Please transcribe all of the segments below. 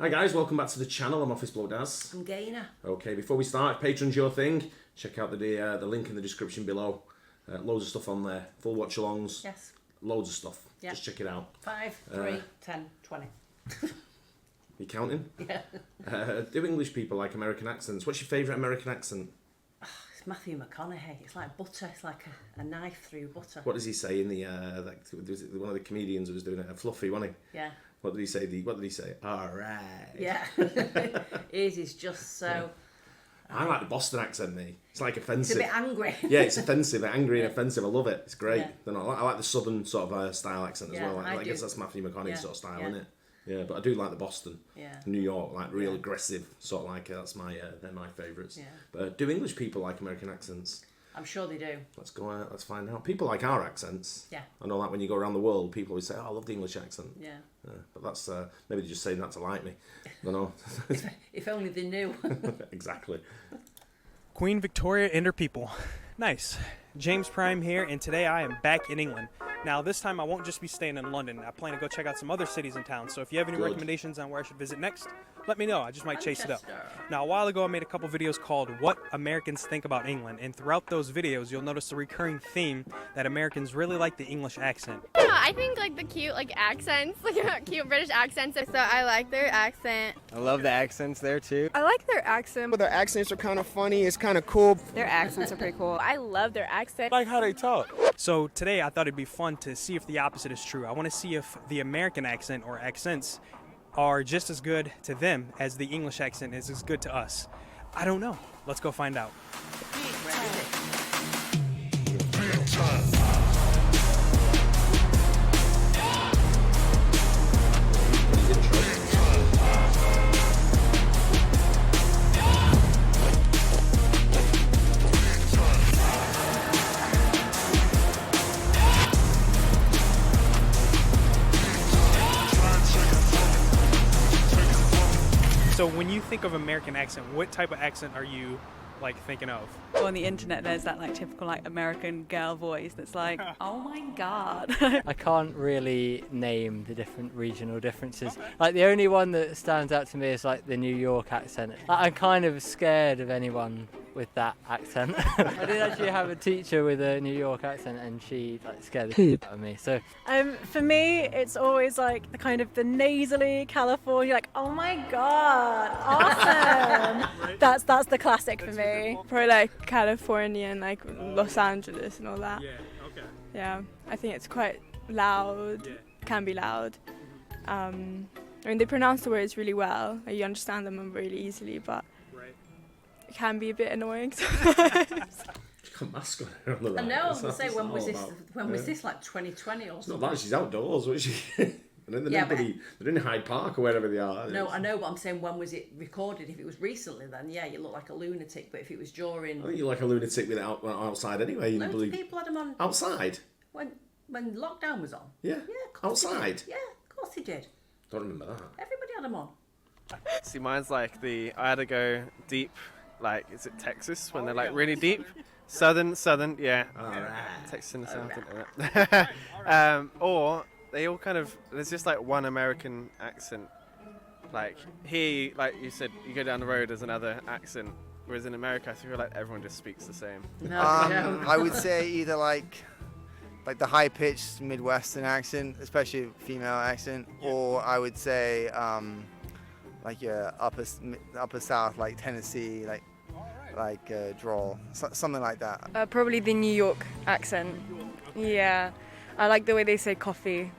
Hi guys, welcome back to the channel. I'm Office Bloke Daz. I'm Gaynor. Okay, before we start, if Patreon's your thing, check out the link in the description below. Loads of stuff on there, full watch-alongs. Yes. Loads of stuff. Yep. Just check it out. 5, 3, 10, 20. You counting? Yeah. Do English people like American accents? What's your favourite American accent? It's Matthew McConaughey. It's like butter. It's like a knife through butter. What does he say in the was it one of the comedians who was doing it? Fluffy, wasn't he? Yeah. What did he say? What did he say? All right. Yeah. His is just so... I like the Boston accent, me. It's like It's offensive. a bit angry. Yeah, it's offensive, angry and offensive. I love it. It's great. Yeah. I like the southern sort of style accent as Yeah, well. I I guess do. that's Matthew McConaughey sort of style, Yeah. isn't it? Yeah, but I do like the Boston, Yeah. New York, like real aggressive, sort of like that's my they're my favourites. Yeah. But do English people like American accents? I'm sure they do. Let's go out. Let's find out. People like our accents. Yeah. I know that when you go around the world, people always say, "Oh, I love the English accent." Yeah. But that's maybe they're just saying that to like me. I don't know. If only they knew. Exactly. Queen Victoria and her people. Nice. James Prime here, and today I am back in England. Now, this time I won't just be staying in London. I plan to go check out some other cities in town. So if you have any Good. recommendations on where I should visit next, let me know. I just might chase it up. Manchester. Now, a while ago I made a couple videos called What Americans Think About England, and throughout those videos you'll notice a recurring theme that Americans really like the English accent. Yeah, I think like the cute accents, cute British accents. So I like their accent. I love the accents there too. I like their accent. Their accents are kind of funny. It's kind of cool. Their accents are pretty cool. I love their accent. Like how they talk. So today I thought it'd be fun to see if the opposite is true. I want to see if the American accent or accents are just as good to them as the English accent is as good to us. I don't know. Let's go find out. So when you think of American accent, what type of accent are you thinking of? Well, on the internet there's that typical American girl voice that's like, oh my god. I can't really name the different regional differences. The only one that stands out to me is the New York accent. I'm kind of scared of anyone with that accent. I did actually have a teacher with a New York accent and she scared the shit out of me. So for me it's always the the nasally California, oh my god, awesome. That's the classic for me. Probably California and Los Angeles and all that. Yeah, okay. Yeah, I think it's quite loud. Yeah. Can be loud. They pronounce the words really well. You understand them really easily, but Right. it can be a bit annoying sometimes. Got mask on her on the right. I know. I was That's going to say, when all was this? about. When was Yeah. this? 2020 or It's something? not that she's outdoors, was she? And then Yeah, they're in Hyde Park or wherever they are. No, I know, but I'm saying, when was it recorded? If it was recently, then yeah, you look like a lunatic. But if it was during, I think you're like a lunatic with it outside anyway. You loads believe of people had them on outside? when lockdown was on. Yeah. Yeah, of course they Outside? did. Yeah, of course they did. Don't remember that. Everybody had them on. See, mine's I had to go deep, is it Texas when they're really deep? Southern, yeah. Texas in the south. Something like that. Or they all there's just one American accent. Here, you said, you go down the road, there's another accent. Whereas in America, I feel like everyone just speaks the same. No, they don't. I would say either the high-pitched Midwestern accent, especially female accent, or I would say your upper South, Tennessee, drawl, something like that. Probably the New York accent. Yeah, I like the way they say coffee.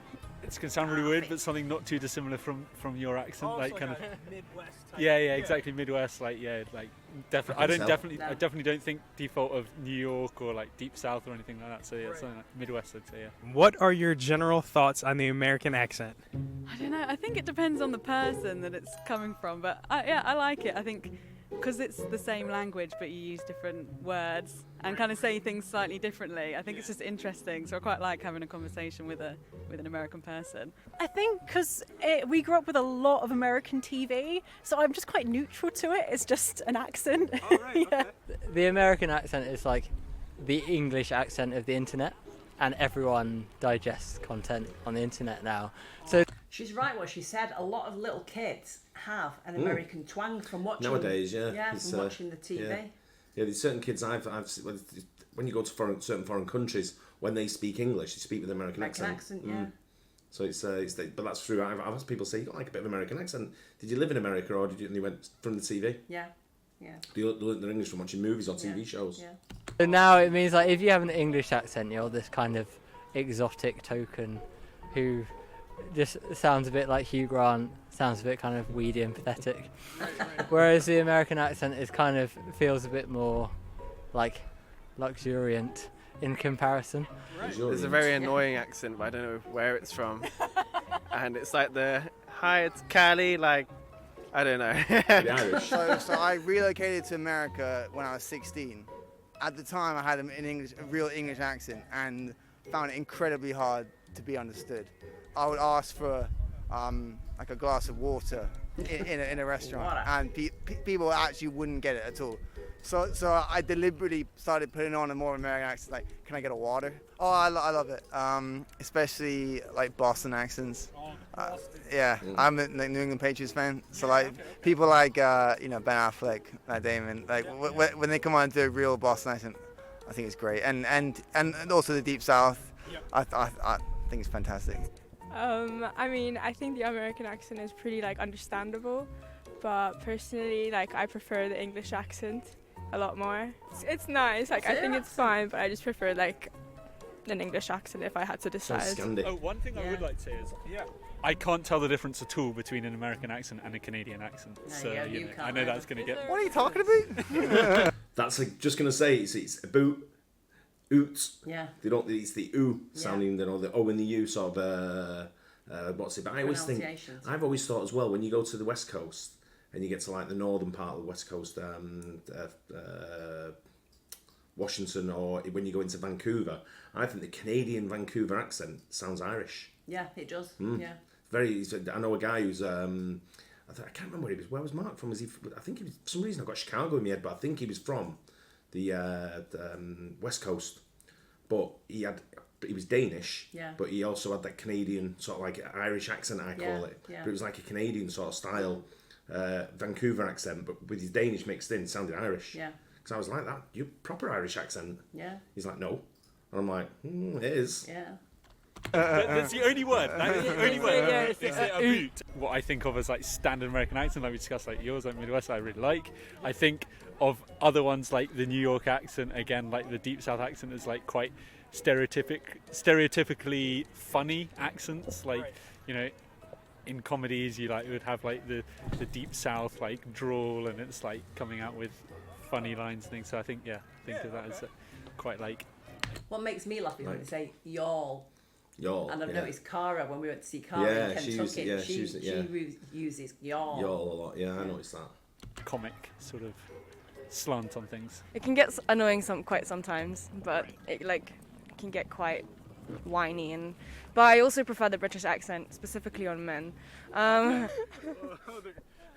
It's going to sound really weird, but something not too dissimilar from your accent, Midwest. Yeah, exactly, Midwest. Definitely. I definitely don't think default of New York or Deep South or anything like that. So yeah, something like Midwest, I'd say. Yeah. What are your general thoughts on the American accent? I don't know, I think it depends on the person that it's coming from, but I like it. I think because it's the same language but you use different words and say things slightly differently. I think it's just interesting, so I quite like having a conversation with an American person. I think because we grew up with a lot of American TV, so I'm just quite neutral to it. It's just an accent. Yeah. the American accent is the English accent of the internet, and everyone digests content on the internet now. So She's right what she said. A lot of little kids have an American twang from watching. Nowadays, yeah. Yeah, from watching the TV. Yeah, there's certain kids I've when you go to certain foreign countries, when they speak English, they speak with an American accent. Yeah. So but that's true. I've asked people, say, you got like a bit of American accent. Did you live in America, or did you went from the TV? Yeah, yeah. Do you learn their English from watching movies or TV shows? Yeah. So now it means like if you have an English accent, you're this kind of exotic token who just sounds a bit like Hugh Grant, sounds a bit kind of weedy and pathetic. Whereas the American accent is kind of feels a bit more like luxuriant in comparison. There's a very annoying accent, but I don't know where it's from. And it's like hi, it's Cali, like, I don't know. The Irish. So I relocated to America when I was 16. At the time, I had a real English accent, and found it incredibly hard to be understood. I would ask for like a glass of water in a restaurant, and people actually wouldn't get it at all. So I deliberately started putting on a more American accent, like, can I get a water? Oh, I love it, especially like Boston accents. Yeah, I'm a New England Patriots fan, so like people like Ben Affleck, Matt Damon, like when they come on and do a real Boston accent, I think it's great, and also the Deep South, I think it's fantastic. I mean, I think the American accent is pretty like understandable, but personally, like I prefer the English accent a lot more. It's nice, like I think it's fine, but I just prefer like an English accent if I had to decide. Oh, one thing I would like to say is, I can't tell the difference at all between an American accent and a Canadian accent. No, so you can't I know that's going to get. What are you talking about? That's just going to say it's a boot. Oots. Yeah. They don't. It's the oo sounding. The O and the U sort of. What's it? But I always think. I've always thought as well, when you go to the West Coast and you get to like the northern part of the West Coast, Washington, or when you go into Vancouver, I think the Canadian Vancouver accent sounds Irish. Yeah, it does. Yeah. I know a guy who's. I can't remember where he was. Where was Mark from? I think he was. For some reason, I've got Chicago in my head, but I think he was from the West Coast, but he was Danish, but he also had that Canadian sort of like Irish accent, I call it, but it was like a Canadian sort of style Vancouver accent, but with his Danish mixed in, sounded Irish. Because I was like, that you proper Irish accent. He's like, no, and I'm like, it is. That's the only word. That's the only word. It's a boot. What I think of as like standard American accent, like we discussed, like yours, like Midwest, I really like. I think of other ones like the New York accent, again, like the Deep South accent, is like quite stereotypically funny accents. Like, in comedies, you would have like the Deep South like drawl, and it's like coming out with funny lines and things. So I think of that as quite like. What makes me laugh is when they say y'all. Y'all. And I've noticed Cara, when we went to see Cara in Kentucky, she uses y'all. Y'all a lot, I noticed that. Comic sort of slant on things. It can get annoying quite sometimes, but it can get quite whiny, but I also prefer the British accent, specifically on men. I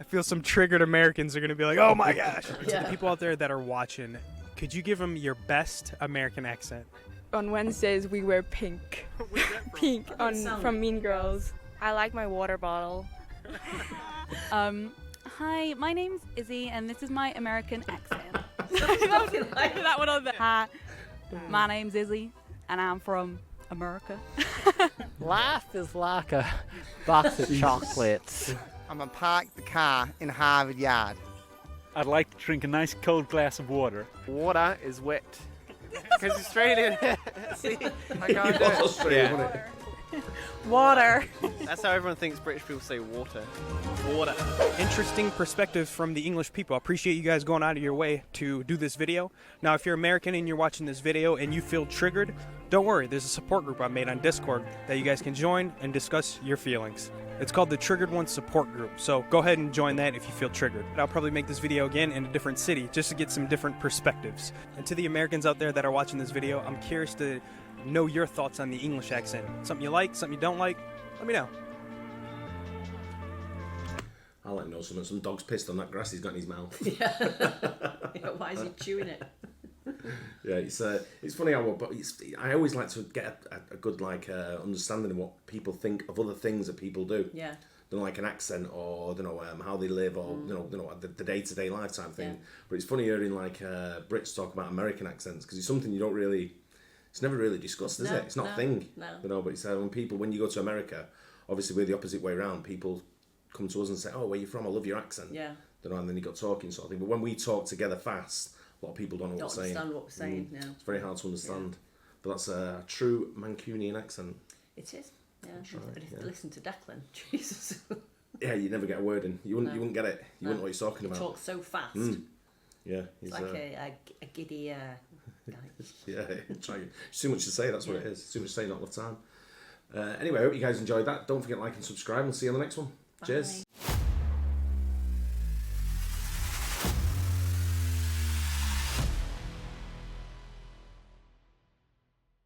feel some triggered Americans are going to be like, oh my gosh. To the people out there that are watching, could you give them your best American accent? On Wednesdays we wear pink. Pink from Mean Girls. I like my water bottle. Hi, my name's Izzy, and this is my American accent. that one on there. Hi, my name's Izzy, and I'm from America. Life is like a box of chocolates. I'm gonna park the car in Harvard Yard. I'd like to drink a nice cold glass of water. Water is wet. Because Australian. See, I can't do it. Australian, wasn't it? Water. That's how everyone thinks British people say water. Water. Interesting perspective from the English people. I appreciate you guys going out of your way to do this video. Now, if you're American and you're watching this video and you feel triggered, don't worry. There's a support group I made on Discord that you guys can join and discuss your feelings. It's called the Triggered Ones Support Group, so go ahead and join that if you feel triggered. I'll probably make this video again in a different city just to get some different perspectives. And to the Americans out there that are watching this video, I'm curious to know your thoughts on the English accent. Something you like, something you don't like, let me know. I'll let him know something. Some dog's pissed on that grass he's got in his mouth. Why is he chewing it? Yeah, it's funny how, but I always like to get a good understanding of what people think of other things that people do. Yeah. Don't know, like an accent or how they live or the day-to-day life type thing. Yeah. But it's funny hearing Brits talk about American accents because it's something you don't really. It's never really discussed, is it? It's not a thing. No. But it's when you go to America, obviously we're the opposite way around. People come to us and say, "Oh, where you from? I love your accent." Yeah. And then you got talking sort of thing. But when we talk together fast, a lot of people don't know what we're saying. Don't understand what we're saying. No. It's very hard to understand. But that's a true Mancunian accent. It is. Yeah. Right, But if you listen to Declan, Jesus. Yeah, you never get a word in. You wouldn't get it. You wouldn't know what he's talking about. He talks so fast. Yeah, It's like a giddy guy. Yeah, it's too much to say, that's what it is. Too much to say, not enough time. Anyway, I hope you guys enjoyed that. Don't forget to like and subscribe, and see you on the next one. Bye. Cheers.